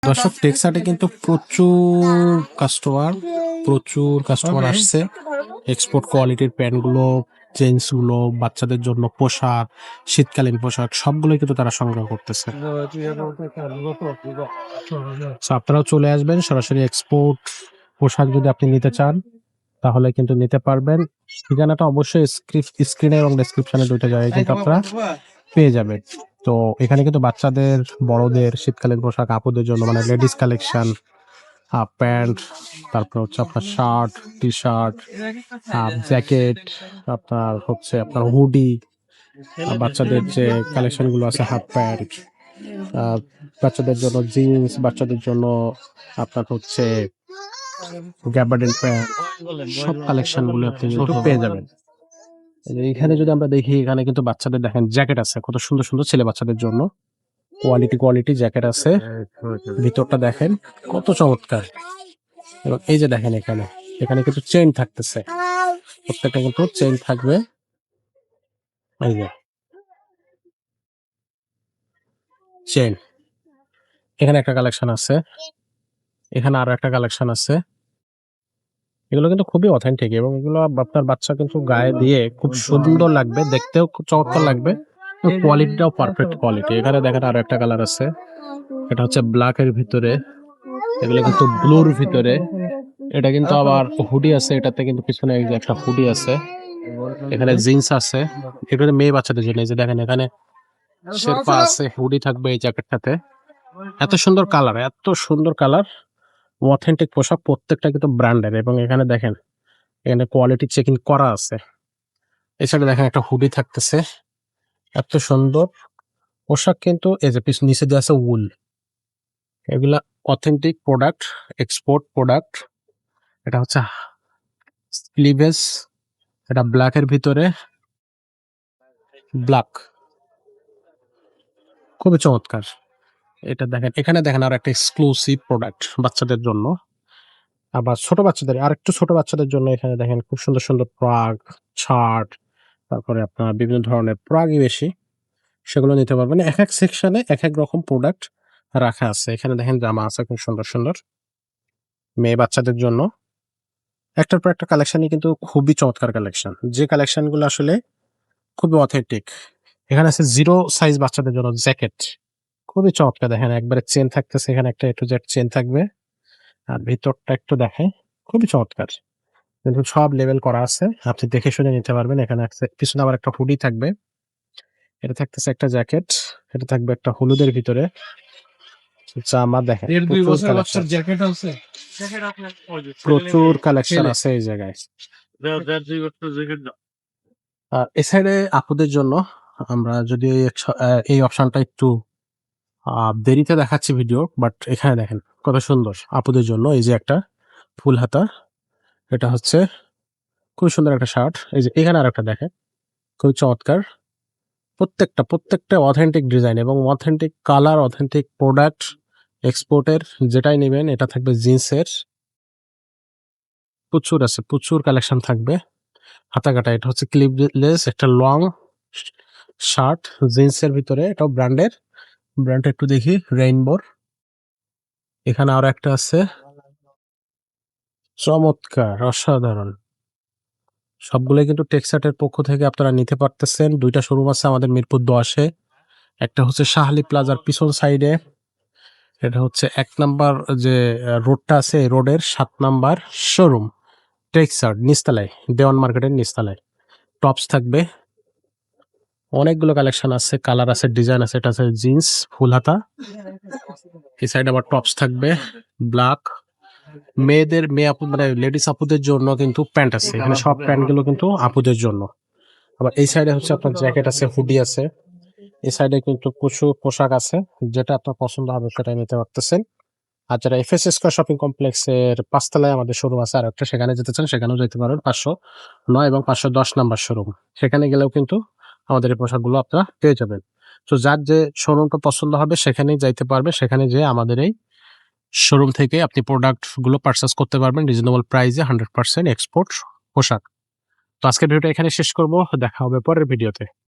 দর্শক টেক্সাটে কিন্তু প্রচুর কাস্টমার আসছে। এক্সপোর্ট কোয়ালিটির প্যান্টগুলো, জিন্সগুলো, বাচ্চাদের জন্য পোশাক, শীতকালীন পোশাক সবগুলোই কিন্তু তারা সংগ্রহ করতেছে। So, আপনারাও চলে আসবেন সরাসরি এক্সপোর্ট পোশাক যদি আপনি নিতে চান তাহলে কিন্তু নিতে পারবেন। ঠিকানাটা অবশ্যই স্ক্রিনে এবং ডেসক্রিপশনে দুইটা জায়গায় কিন্তু আপনারা পেয়ে যাবেন। তো এখানে কিন্তু বাচ্চাদের, বড়দের শীতকালীন পোশাক, আপুদের জন্য মানে লেডিস কালেকশন, হাফ প্যান্ট, তারপর হচ্ছে আপনার শার্ট, টি শার্ট, জ্যাকেট, আপনার হুডি, বাচ্চাদের যে কালেকশন গুলো আছে হাফ প্যান্ট, বাচ্চাদের জন্য জিন্স, বাচ্চাদের জন্য আপনার হচ্ছে গ্যাবার্ডিন প্যান্ট, সব কালেকশন গুলো আপনি কিন্তু পেয়ে যাবেন। এখানে যদি আমরা দেখি, এখানে কিন্তু বাচ্চাদের দেখেন জ্যাকেট আছে, কত সুন্দর সুন্দর ছেলে বাচ্চাদের জন্য কোয়ালিটি জ্যাকেট আছে। ভিতরটা দেখেন কত চমৎকার। এবং এই যে দেখেন এখানে কিন্তু চেইন থাকতেছে, প্রত্যেকটা কিন্তু চেইন থাকবে। এই যে চেইন, এখানে একটা কালেকশন আছে, এখানে আরো একটা কালেকশন আছে। এগুলো কিন্তু খুবই অথেন্টিক এবং এগুলো আপনার বাচ্চা কিন্তু গায়ে দিয়ে খুব সুন্দর লাগবে, দেখতেও খুব চমৎকার লাগবে। কোয়ালিটিটাও পারফেক্ট কোয়ালিটি। এখানে দেখেন আরো একটা কালার আছে, এটা হচ্ছে ব্ল্যাক এর ভিতরে, এগুলো কিন্তু ব্লুর ভিতরে। এটা কিন্তু আবার হুডি আছে, এটাতে কিন্তু পিছনে এই যে একটা হুডি আছে, এখানে জিন্স আছে। এগুলো মেয়ে বাচ্চাদের জন্য। এই যে দেখেন এখানে শেরপা আছে, হুডি থাকবে এই জ্যাকেটটাতে। এত সুন্দর কালার, অথেন্টিক পোশাক, প্রত্যেকটা কিন্তু ব্র্যান্ডের। এবং এখানে দেখেন এখানে কোয়ালিটি চেকিং করা আছে। এছাড়া দেখেন একটা হুডি থাকতেছে, এত সুন্দর পোশাক। কিন্তু এই যে নিচে দিয়ে আছে উল, এগুলা অথেন্টিক প্রোডাক্ট, এক্সপোর্ট প্রোডাক্ট। এটা হচ্ছে স্লিভেস, এটা ব্ল্যাক এর ভিতরে, ব্ল্যাক, খুবই চমৎকার। এটা দেখেন, এখানে দেখেন আর একটা এক্সক্লুসিভ প্রোডাক্ট বাচ্চাদের জন্য। আবার আরেকটু ছোট বাচ্চাদের জন্য এখানে দেখেন খুব সুন্দর সুন্দর প্রাগ, শার্ট, তারপরে আপনার বিভিন্ন ধরনের প্রাগই বেশি, সেগুলো নিতে পারবেন। এক এক সেকশনে এক এক রকম প্রোডাক্ট রাখা আছে। এখানে দেখেন জামা আছে খুব সুন্দর সুন্দর মেয়ে বাচ্চাদের জন্য। একটার পর একটা কালেকশনই কিন্তু খুবই চমৎকার কালেকশন, যে কালেকশনগুলো আসলে খুবই অথেন্টিক। এখানে আছে 0 সাইজ বাচ্চাদের জন্য জ্যাকেট, খুবই চমৎকার। দেখেন একবারে চেন থাকতেছে, এখানে একটা A to Z চেন থাকবে। আর ভিতরটা একটু দেখেন, খুবই চমৎকার। কিন্তু সব লেভেল করা আছে, আপনি দেখে শুনে নিতে পারবেন। এখানে পিছনে আবার একটা হুডি থাকবে, এটা থাকতেছে একটা জ্যাকেট, এটা থাকবে একটা হলুদের ভিতরে জামা। দেখেন প্রচুর কালেকশন আছে এই জায়গায়। আর এই সাইডে আপুদের জন্য আমরা যদি এই অপশনটা একটু দেরিতে দেখাচ্ছি ভিডিও, বাট এখানে দেখেন কত সুন্দর আপুদের জন্য। এই যে একটা ফুল হাতা, এটা হচ্ছে খুব সুন্দর একটা শার্ট। এই যে এখানে আর একটা দেখেন, খুবই চমৎকার। প্রত্যেকটা অথেন্টিক ডিজাইন এবং অথেন্টিক কালার, অথেন্টিক প্রোডাক্ট। এক্সপোর্টের যেটাই নেবেন, এটা থাকবে জিন্সের, প্রচুর কালেকশন থাকবে। হাতা কাটা, এটা হচ্ছে ক্লিপলেস একটা লং শার্ট জিন্সের ভিতরে, এটাও ব্র্যান্ডের। ব্র্যান্ড একটু দেখি, রেইনবোর। এখানে আরো একটা আছে, চমৎকার, অসাধারণ। সবগুলোই কিন্তু টেক্সাটের পক্ষ থেকে আপনারা নিতে পারতেছেন। দুইটা শোরুম আছে আমাদের মিরপুর 10-এ, একটা হচ্ছে শাহলি প্লাজার পিছন সাইডে, এটা হচ্ছে 1 নাম্বার যে রোডটা আছে, এই রোডের 7 নাম্বার শোরুম টেক্সাট, নিচতলায়, দেওয়ান মার্কেটের নিচতলায়। টপস থাকবে, অনেকগুলো কালেকশন আছে, কালার আছে, ডিজাইন আছে। এটা আছে জিন্স ফুল হাতা, এই সাইডে আবার টপস থাকবে ব্ল্যাক। মেয়ে আপু মানে লেডিস আপুদের জন্য কিন্তু প্যান্ট আছে, এখানে সব প্যান্ট গুলো কিন্তু আপুদের জন্য। আবার এই সাইডে হচ্ছে আপনার জ্যাকেট আছে, হুডি আছে। এই সাইডে কিন্তু প্রচুর পোশাক আছে, যেটা আপনার পছন্দ হবে সেটাই নিতে পারতেছেন। আর যারা এফএস স্কয়ার শপিং কমপ্লেক্সের 5 তলায় আমাদের শোরুম আছে আর একটা, সেখানে যেতে চান সেখানেও যেতে পারেন। 509 এবং 510 নাম্বার শোরুম, সেখানে গেলেও কিন্তু আমাদের এই পোশাকগুলো আপনারা পেয়ে যাবেন। তো যার যে শোরুমটা পছন্দ হবে সেখানেই যাইতে পারবে, সেখানে যেয়ে আমাদের এই শোরুম থেকে আপনি প্রোডাক্ট গুলো পারচেস করতে পারবেন রিজনেবল প্রাইসে, 100% এক্সপোর্ট পোশাক। তো আজকের ভিডিওটা এখানে শেষ করব, দেখা হবে পরের ভিডিওতে।